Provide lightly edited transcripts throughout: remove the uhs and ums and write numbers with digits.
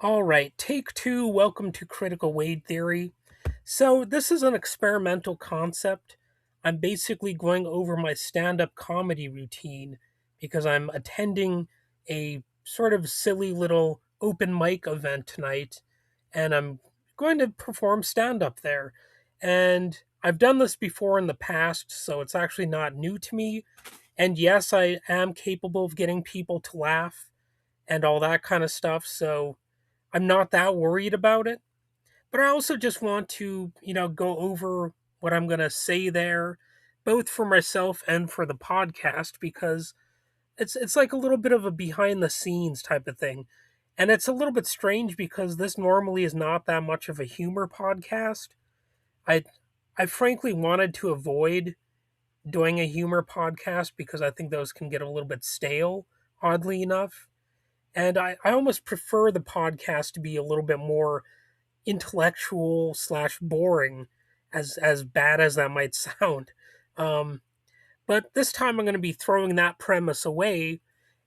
All right, take two. Welcome to Critical Weight Theory. So, this is an experimental concept. I'm basically going over my stand up comedy routine because I'm attending a sort of silly little open mic event tonight, and I'm going to perform stand up there. And I've done this before in the past, so it's actually not new to me. And yes, I am capable of getting people to laugh and all that kind of stuff. So, I'm not that worried about it, but I also just want to, go over what I'm going to say there, both for myself and for the podcast, because it's like a little bit of a behind the scenes type of thing. And it's a little bit strange because this normally is not that much of a humor podcast. I I frankly wanted to avoid doing a humor podcast because I think those can get a little bit stale, oddly enough. And I almost prefer the podcast to be a little bit more intellectual slash boring, as bad as that might sound. Um, but this time I'm going to be throwing that premise away,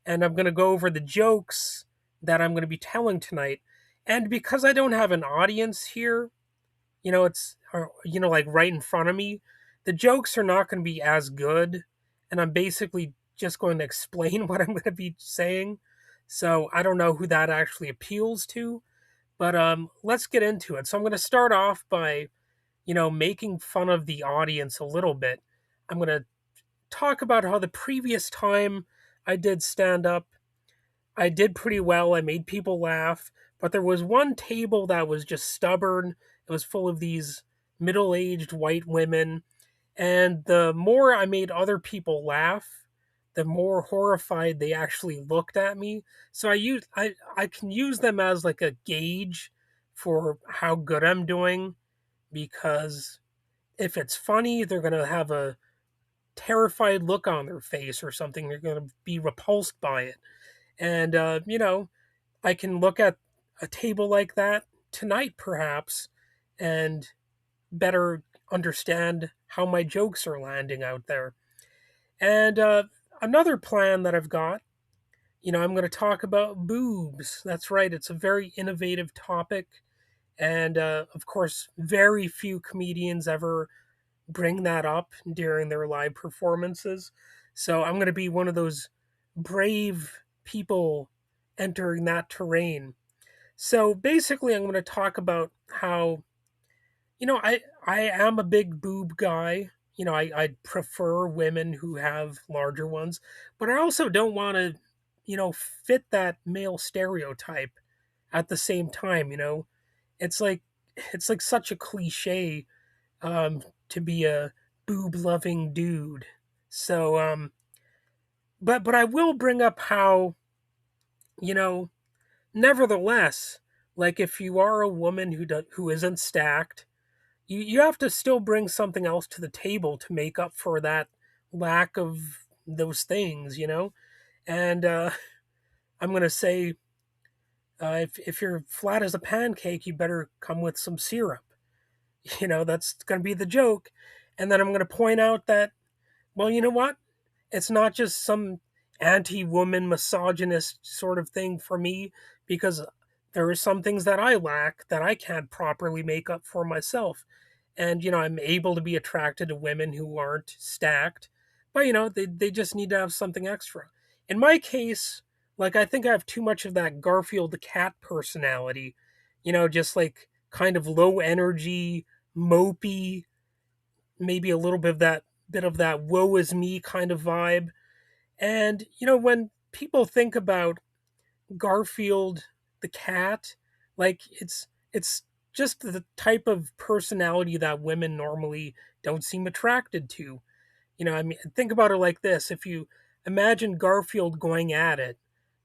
and I'm going to go over the jokes that I'm going to be telling tonight. And because I don't have an audience here, like right in front of me, the jokes are not going to be as good, and I'm basically just going to explain what I'm going to be saying. So I don't know who that actually appeals to, but let's get into it. So I'm going to start off by, making fun of the audience a little bit. I'm going to talk about how the previous time I did stand up, I did pretty well. I made people laugh, but there was one table that was just stubborn. It was full of these middle-aged white women, and the more I made other people laugh, the more horrified they actually looked at me. So I can use them as like a gauge for how good I'm doing, because if it's funny, they're going to have a terrified look on their face or something. They're going to be repulsed by it. And I can look at a table like that tonight perhaps and better understand how my jokes are landing out there. And another plan that I've got, I'm going to talk about boobs. That's right, it's a very innovative topic. And of course, very few comedians ever bring that up during their live performances. So I'm going to be one of those brave people entering that terrain. So basically, I'm going to talk about how I am a big boob guy. I prefer women who have larger ones, but I also don't want to, fit that male stereotype at the same time. It's like it's like such a cliche to be a boob loving dude. So but I will bring up how, you know, nevertheless, like if you are a woman who isn't stacked, you have to still bring something else to the table to make up for that lack of those things. And I'm gonna say, if you're flat as a pancake, you better come with some syrup. That's gonna be the joke. And then I'm gonna point out that, well, you know what? It's not just some anti-woman misogynist sort of thing for me, because there are some things that I lack that I can't properly make up for myself. And I'm able to be attracted to women who aren't stacked, but they just need to have something extra. In my case, like, I think I have too much of that Garfield the cat personality, just like kind of low energy, mopey, maybe a little bit of that woe is me kind of vibe. And when people think about Garfield the cat, like, it's just the type of personality that women normally don't seem attracted to. I mean, think about it like this: if you imagine Garfield going at it,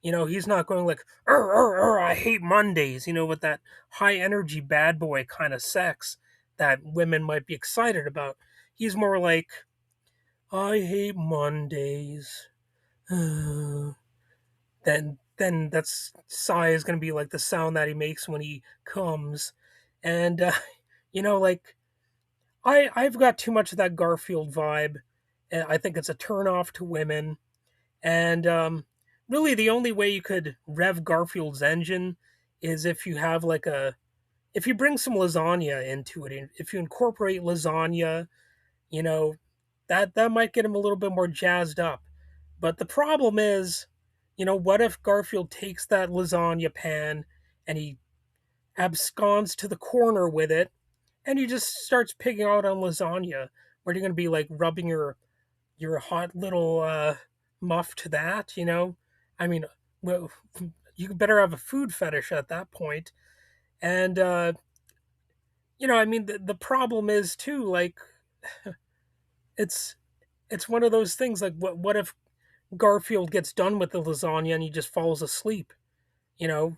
he's not going like, I hate Mondays, with that high energy bad boy kind of sex that women might be excited about. He's more like, I hate Mondays. Then that's sigh is going to be like the sound that he makes when he comes. And like, I've got too much of that Garfield vibe, and I think it's a turn off to women. And really, the only way you could rev Garfield's engine is if you have like a if you bring some lasagna into it, if you incorporate lasagna, you know, that might get him a little bit more jazzed up. But the problem is, what if Garfield takes that lasagna pan and he absconds to the corner with it, and he just starts picking out on lasagna? Where you're going to be like rubbing your hot little muff to that, I mean, well, you better have a food fetish at that point. And I mean, the problem is too, like, it's it's one of those things, like, what if Garfield gets done with the lasagna and he just falls asleep? You know,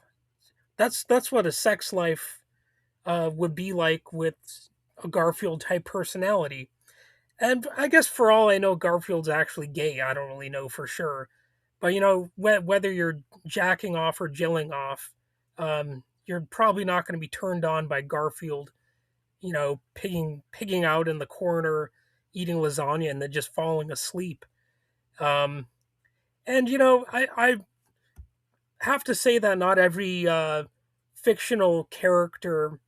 that's what a sex life would be like with a Garfield type personality. And I guess for all I know, Garfield's actually gay. I don't really know for sure. But whether you're jacking off or jilling off, you're probably not going to be turned on by Garfield, pigging out in the corner, eating lasagna, and then just falling asleep. Um, and I have to say that not every fictional character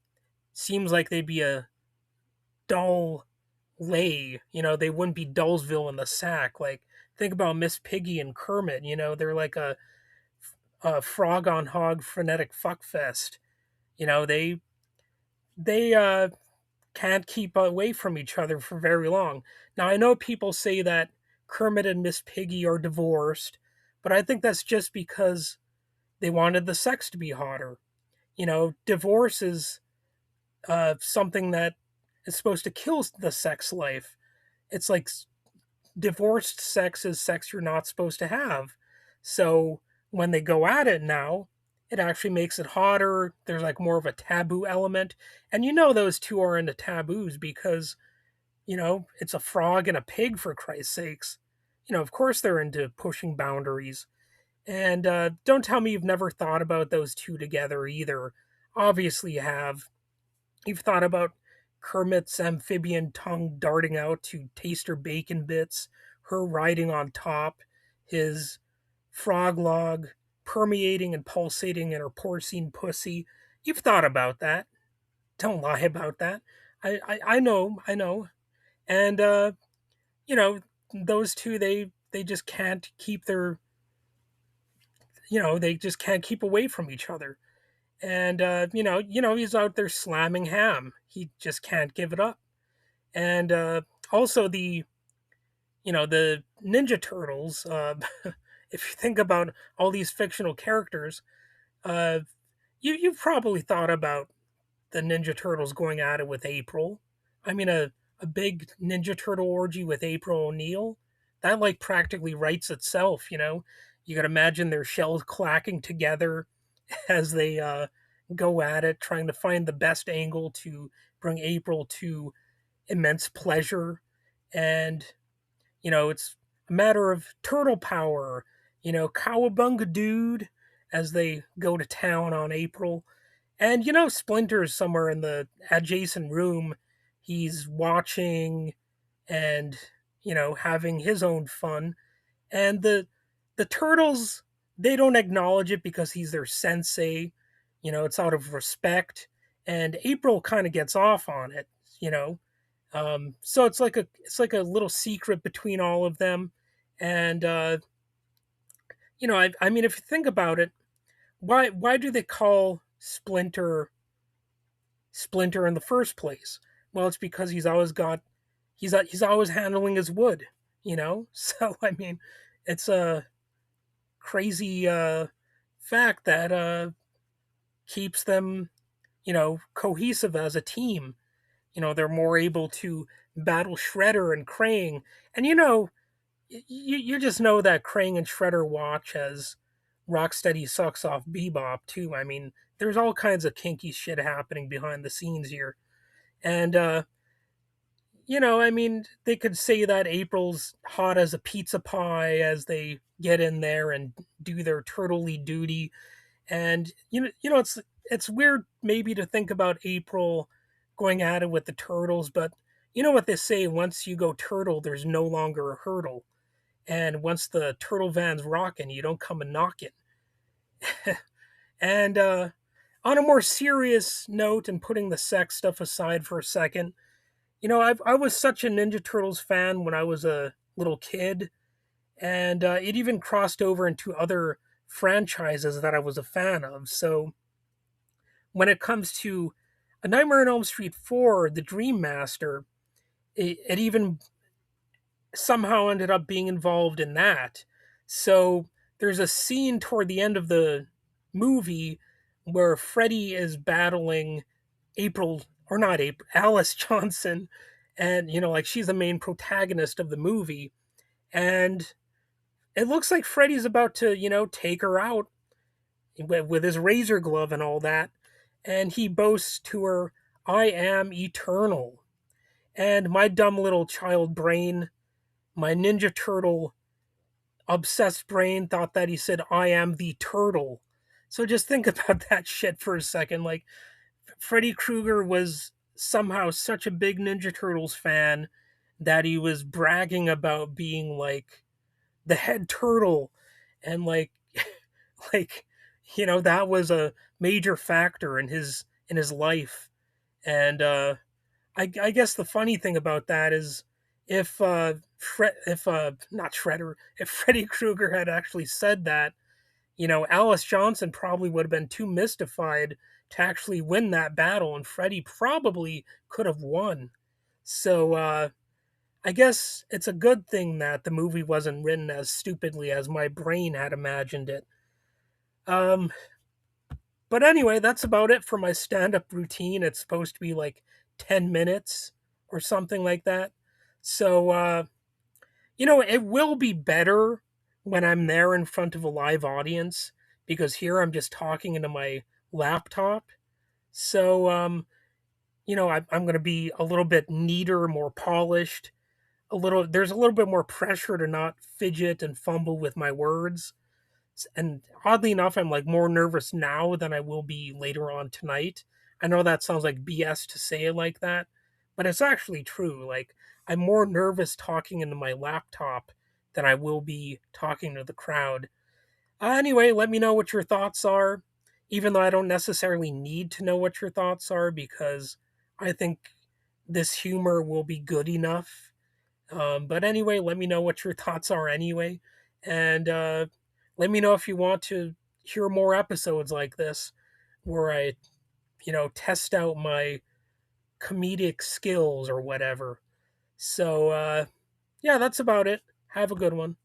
seems like they'd be a dull lay. They wouldn't be Dullsville in the sack. Like, think about Miss Piggy and Kermit. They're like a frog on hog frenetic fuckfest. They can't keep away from each other for very long. Now I know people say that Kermit and Miss Piggy are divorced, but I think that's just because they wanted the sex to be hotter. Divorce is something that is supposed to kill the sex life. It's like divorced sex is sex you're not supposed to have. So when they go at it now, it actually makes it hotter. There's like more of a taboo element. And those two are into taboos because, it's a frog and a pig, for Christ's sakes. Of course they're into pushing boundaries. And don't tell me you've never thought about those two together either. Obviously you have. You've thought about Kermit's amphibian tongue darting out to taste her bacon bits, her riding on top, his frog log permeating and pulsating in her porcine pussy. You've thought about that. Don't lie about that. I know, I know. And you know, those two, they just can't keep their they just can't keep away from each other. And he's out there slamming ham. He just can't give it up. And also the Ninja Turtles. If you think about all these fictional characters, uh, you've probably thought about the Ninja Turtles going at it with April. I mean, a big Ninja Turtle orgy with April O'Neil, that like practically writes itself. You could imagine their shells clacking together as they go at it, trying to find the best angle to bring April to immense pleasure. And it's a matter of turtle power. Cowabunga dude, as they go to town on April. And Splinter's somewhere in the adjacent room. He's watching and having his own fun. And the turtles, they don't acknowledge it because he's their sensei. It's out of respect. And April kind of gets off on it. You know, so it's like a little secret between all of them. And I mean, if you think about it, why do they call Splinter in the first place? Well, it's because he's always handling his wood, So I mean, it's a crazy fact that keeps them, cohesive as a team. They're more able to battle Shredder and Krang, and you just know that Krang and Shredder watch as Rocksteady sucks off Bebop too. I mean, there's all kinds of kinky shit happening behind the scenes here. And I mean, they could say that April's hot as a pizza pie as they get in there and do their turtley duty. And it's weird maybe to think about April going at it with the turtles, but you know what they say, once you go turtle, there's no longer a hurdle. And once the turtle van's rocking, you don't come a knocking. And On a more serious note, and putting the sex stuff aside for a second, I was such a Ninja Turtles fan when I was a little kid, and it even crossed over into other franchises that I was a fan of. So when it comes to A Nightmare on Elm Street 4, The Dream Master, it even somehow ended up being involved in that. So there's a scene toward the end of the movie where Freddy is battling April, or not April, Alice Johnson, and like she's the main protagonist of the movie, and it looks like Freddy's about to take her out with his razor glove and all that, and he boasts to her, "I am eternal." And my dumb little child brain, my Ninja Turtle obsessed brain, thought that he said, "I am the turtle." So just think about that shit for a second. Like, Freddy Krueger was somehow such a big Ninja Turtles fan that he was bragging about being like the head turtle, and like that was a major factor in his life. And I guess the funny thing about that is, if not Shredder, if Freddy Krueger had actually said that, Alice Johnson probably would have been too mystified to actually win that battle, and Freddy probably could have won. So I guess it's a good thing that the movie wasn't written as stupidly as my brain had imagined it. Um, but anyway, that's about it for my stand-up routine. It's supposed to be like 10 minutes or something like that. So it will be better when I'm there in front of a live audience, because here I'm just talking into my laptop. So I'm going to be a little bit neater, more polished. There's a little bit more pressure to not fidget and fumble with my words. And oddly enough, I'm like more nervous now than I will be later on tonight. I know that sounds like BS to say it like that, but it's actually true. Like, I'm more nervous talking into my laptop than I will be talking to the crowd. Anyway, let me know what your thoughts are, even though I don't necessarily need to know what your thoughts are, because I think this humor will be good enough. But anyway, let me know what your thoughts are anyway. And let me know if you want to hear more episodes like this, where I, test out my comedic skills or whatever. So, yeah, that's about it. Have a good one.